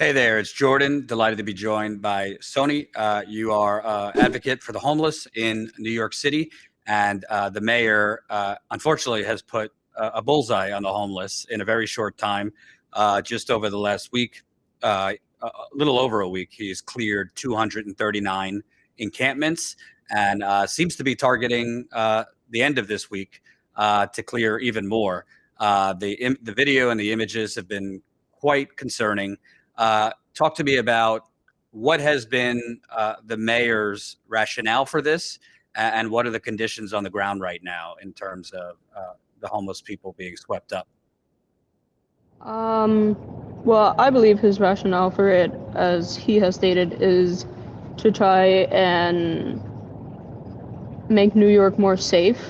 Hey there, it's Jordan. Delighted to be joined by Sony. You are advocate for the homeless in New York City, and the mayor, unfortunately, has put a bullseye on the homeless in a very short time. Just over the last week, a little over a week, he's cleared 239 encampments, and seems to be targeting the end of this week to clear even more. The video and the images have been quite concerning. Talk to me about what has been the mayor's rationale for this, and what are the conditions on the ground right now in terms of the homeless people being swept up? Well, I believe his rationale for it, as he has stated, is to try and make New York more safe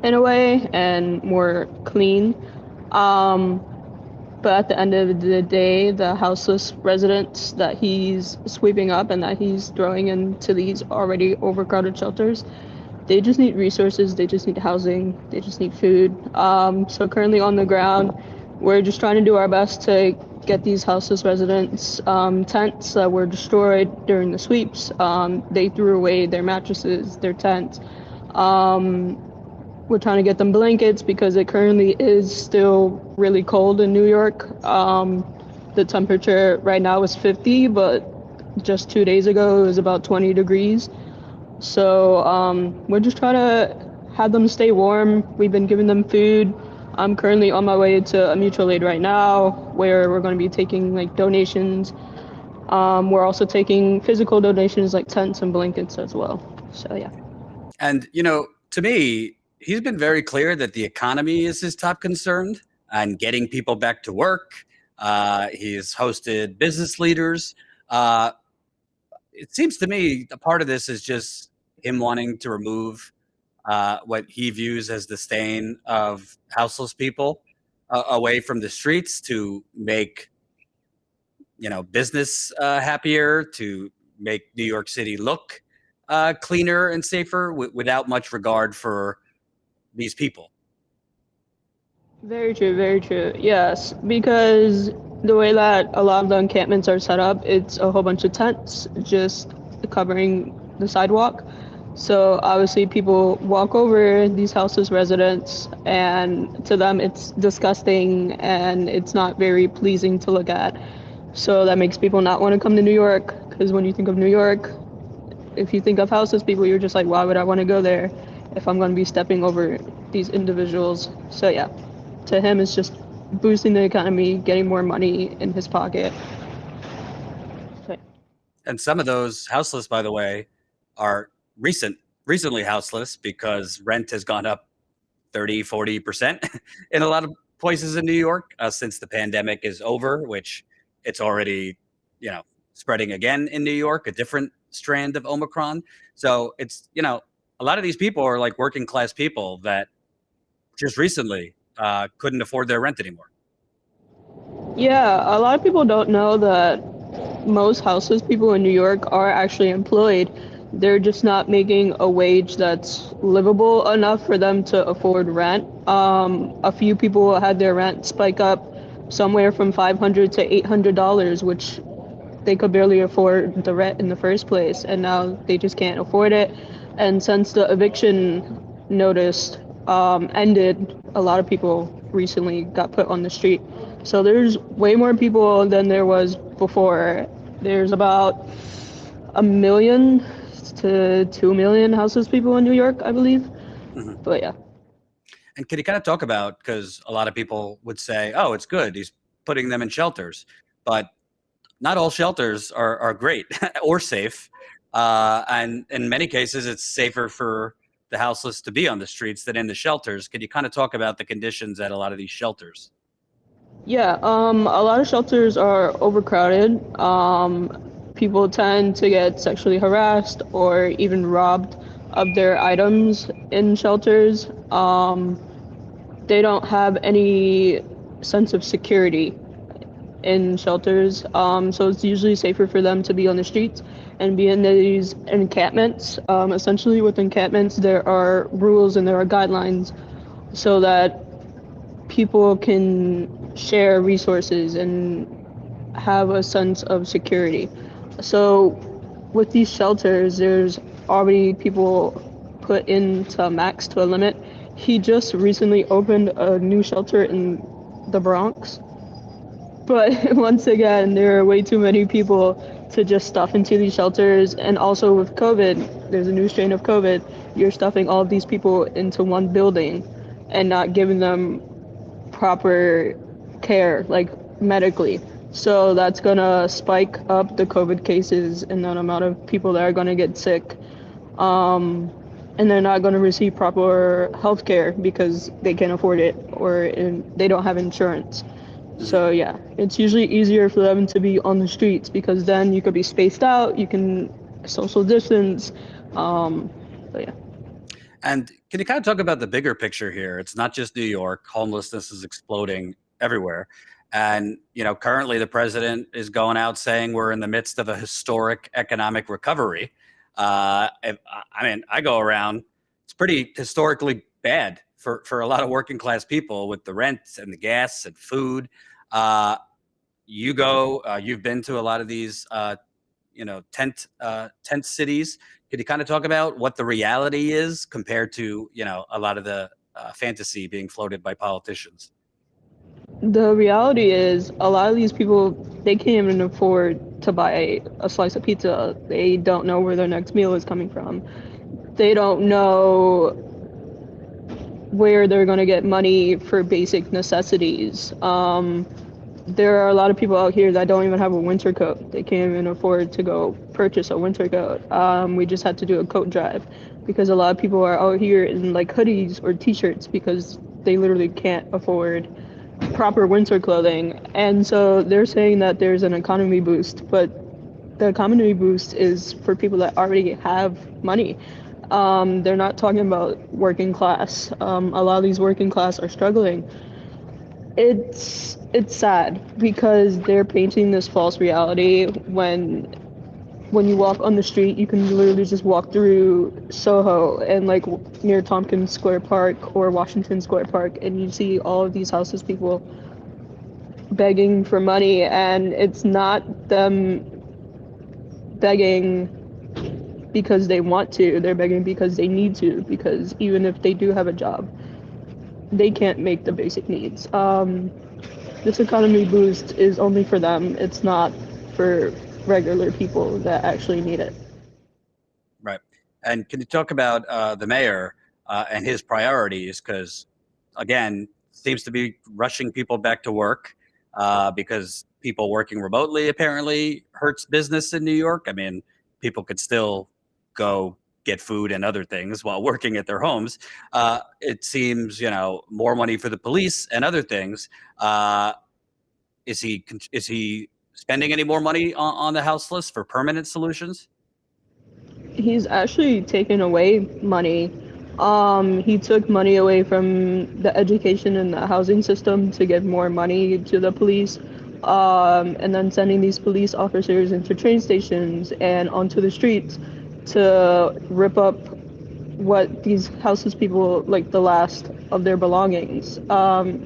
in a way and more clean. Um, but at the end of the day, the houseless residents that he's sweeping up and that he's throwing into these already overcrowded shelters, they just need resources, they just need housing, they just need food. So currently on the ground, we're just trying to do our best to get these houseless residents tents that were destroyed during the sweeps. They threw away their mattresses, their tents. We're trying to get them blankets because it currently is still really cold in New York. The temperature right now is 50, but just 2 days ago it was about 20 degrees. So we're just trying to have them stay warm. We've been giving them food. I'm currently on my way to a mutual aid right now where we're going to be taking like donations. We're also taking physical donations like tents and blankets as well. So yeah. And to me, he's been very clear that the economy is his top concern and getting people back to work. He's hosted business leaders. It seems to me a part of this is just him wanting to remove what he views as the stain of houseless people away from the streets to make business happier, to make New York City look cleaner and safer without much regard for these people. Very true, very true. Yes, because the way that a lot of the encampments are set up, it's a whole bunch of tents just covering the sidewalk. So obviously people walk over these houses residents, and to them it's disgusting and it's not very pleasing to look at. So that makes people not want to come to New York, because when you think of New York, if you think of houseless people, you're just like, why would I want to go there if I'm going to be stepping over these individuals? So yeah, to him it's just boosting the economy, getting more money in his pocket. So, And some of those houseless, by the way, are recently houseless because rent has gone up 30-40% in a lot of places in New York since the pandemic is over, which it's already spreading again in New York, a different strand of Omicron. So it's a lot of these people are like working class people that just recently couldn't afford their rent anymore. yeah, a lot of people don't know that most houseless people in New York are actually employed. They're just not making a wage that's livable enough for them to afford rent. A few people had their rent spike up somewhere from $500 to $800, which they could barely afford the rent in the first place, and now they just can't afford it. And since the eviction notice ended, a lot of people recently got put on the street. So there's way more people than there was before. There's about 1 million to 2 million houseless people in New York, I believe. Mhm. But yeah. And can you kind of talk about, because a lot of people would say, oh, it's good, he's putting them in shelters, but not all shelters are great or safe. And in many cases, it's safer for the houseless to be on the streets than in the shelters. Could you kind of talk about the conditions at a lot of these shelters? Yeah, a lot of shelters are overcrowded. People tend to get sexually harassed or even robbed of their items in shelters. They don't have any sense of security in shelters. So it's usually safer for them to be on the streets and be in these encampments. Essentially, with encampments, there are rules and there are guidelines so that people can share resources and have a sense of security. So with these shelters, there's already people put into max to a limit. He just recently opened a new shelter in the Bronx. But once again, there are way too many people to just stuff into these shelters. And also with COVID, there's a new strain of COVID. You're stuffing all of these people into one building and not giving them proper care, like medically. So that's gonna spike up the COVID cases and the amount of people that are gonna get sick. And they're not gonna receive proper health care because they can't afford it or they don't have insurance. So yeah, it's usually easier for them to be on the streets because then you could be spaced out, you can social distance. So yeah. And can you kind of talk about the bigger picture here? It's not just New York. Homelessness is exploding everywhere. And, currently the president is going out saying we're in the midst of a historic economic recovery. I go around, it's pretty historically bad for a lot of working class people with the rent and the gas and food. You've been to a lot of these, tent cities. Could you kind of talk about what the reality is compared to, a lot of the fantasy being floated by politicians? The reality is a lot of these people, they can't even afford to buy a slice of pizza. They don't know where their next meal is coming from. They don't know where they're going to get money for basic necessities. There are a lot of people out here that don't even have a winter coat. They can't even afford to go purchase a winter coat. We just had to do a coat drive because a lot of people are out here in like hoodies or t-shirts because they literally can't afford proper winter clothing. And so they're saying that there's an economy boost, but the economy boost is for people that already have money. They're not talking about working class. A lot of these working class are struggling. It's sad because they're painting this false reality when you walk on the street, you can literally just walk through Soho and like near Tompkins Square Park or Washington Square Park, and you see all of these houseless people begging for money, and it's not them begging because they want to, they're begging because they need to, because even if they do have a job, they can't make the basic needs. This economy boost is only for them. It's not for regular people that actually need it. Right. And can you talk about the mayor and his priorities? Because, again, seems to be rushing people back to work because people working remotely apparently hurts business in New York. I mean, people could still go get food and other things while working at their homes. It seems, more money for the police and other things. Is he spending any more money on the houseless for permanent solutions? He's actually taken away money. He took money away from the education and the housing system to give more money to the police, and then sending these police officers into train stations and onto the streets to rip up what these houseless people, like the last of their belongings.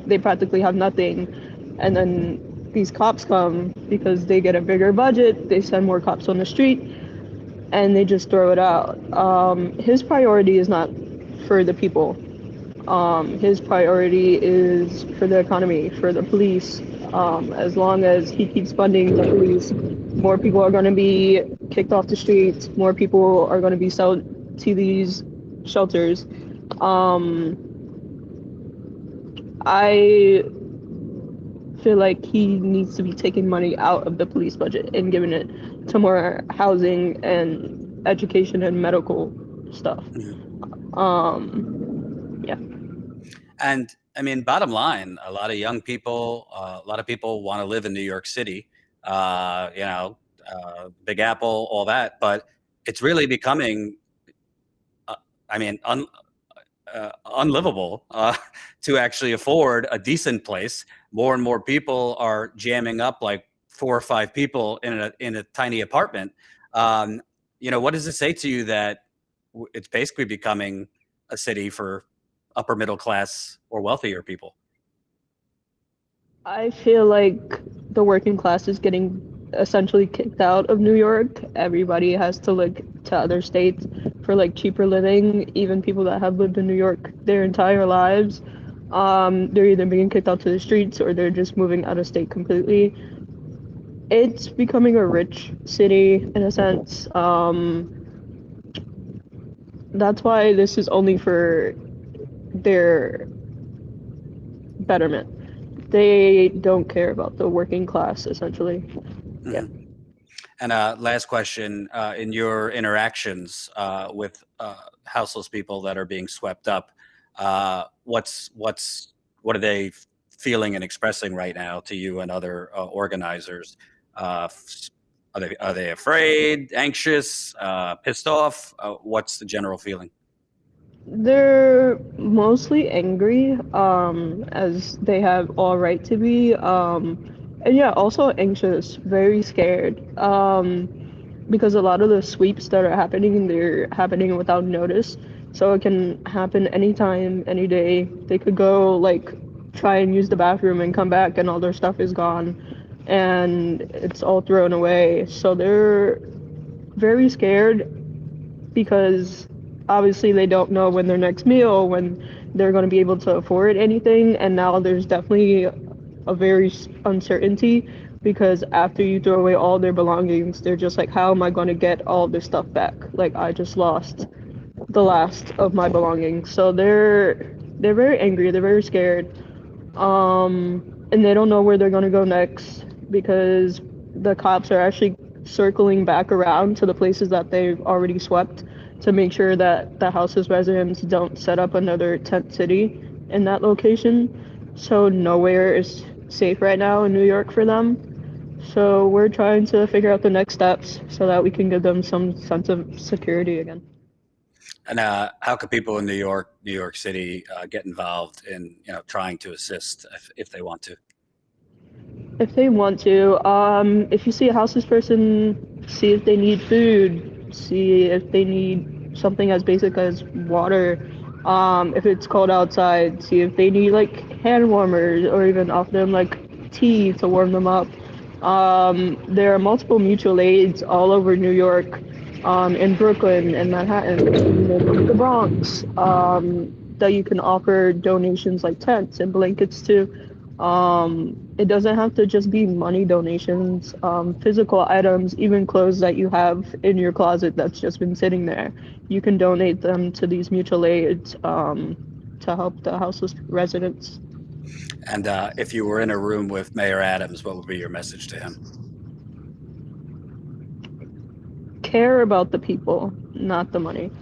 They practically have nothing, and then these cops come because they get a bigger budget. They send more cops on the street and they just throw it out. His priority is not for the people. His priority is for the economy, for the police. As long as he keeps funding the police, more people are going to be kicked off the streets, more people are going to be sold to these shelters. I feel like he needs to be taking money out of the police budget and giving it to more housing and education and medical stuff. Yeah. And I mean, bottom line, a lot of young people, a lot of people want to live in New York City, Big Apple, all that. But it's really becoming, I mean, unlivable to actually afford a decent place. More and more people are jamming up like 4 or 5 people in a tiny apartment. What does it say to you that it's basically becoming a city for upper middle class or wealthier people? I feel like the working class is getting essentially kicked out of New York. Everybody has to look to other states for like cheaper living. Even people that have lived in New York their entire lives, they're either being kicked out to the streets or they're just moving out of state completely. It's becoming a rich city in a sense. That's why this is only for their betterment. They don't care about the working class, essentially. Yeah. Mhm. And last question, in your interactions with houseless people that are being swept up, what are they feeling and expressing right now to you and other organizers? Are they afraid, anxious, pissed off? What's the general feeling? They're mostly angry, as they have all right to be. And yeah, also anxious, very scared. Because a lot of the sweeps that are happening, they're happening without notice. So it can happen anytime, any day. They could go like try and use the bathroom and come back and all their stuff is gone and it's all thrown away. So they're very scared because obviously they don't know when their next meal, when they're going to be able to afford anything. And now there's definitely a very uncertainty because after you throw away all their belongings, they're just like, how am I going to get all this stuff back? Like, I just lost the last of my belongings. So they're very angry, they're very scared. And they don't know where they're going to go next because the cops are actually circling back around to the places that they've already swept to make sure that the house's residents don't set up another tent city in that location. So nowhere is safe right now in New York for them. So we're trying to figure out the next steps so that we can give them some sense of security again. And how can people in New York City, get involved in trying to assist if they want to? If they want to, if you see a houseless person, see if they need food, see if they need something as basic as water. If it's cold outside, see if they need like hand warmers or even offer them like tea to warm them up. There are multiple mutual aids all over New York, in Brooklyn and Manhattan, in the Bronx, that you can offer donations like tents and blankets to. It doesn't have to just be money donations, physical items, even clothes that you have in your closet that's just been sitting there. You can donate them to these mutual aids, to help the houseless residents. And if you were in a room with Mayor Adams, what would be your message to him? Care about the people, not the money.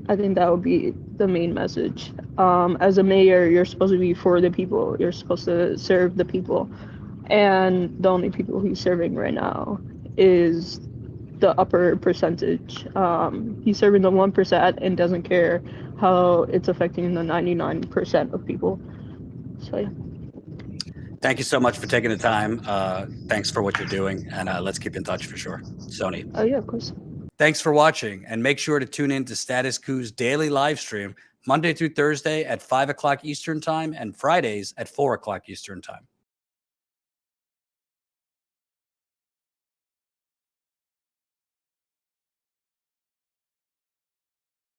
I think that would be the main message. As a mayor, you're supposed to be for the people. You're supposed to serve the people. And the only people he's serving right now is the upper percentage. He's serving the 1% and doesn't care how it's affecting the 99% of people. So yeah. Thank you so much for taking the time. Thanks for what you're doing, and let's keep in touch for sure. Sony. Oh yeah, of course. Thanks for watching, and make sure to tune in to Status Coup's daily live stream Monday through Thursday at 5 o'clock Eastern Time and Fridays at 4 o'clock Eastern Time.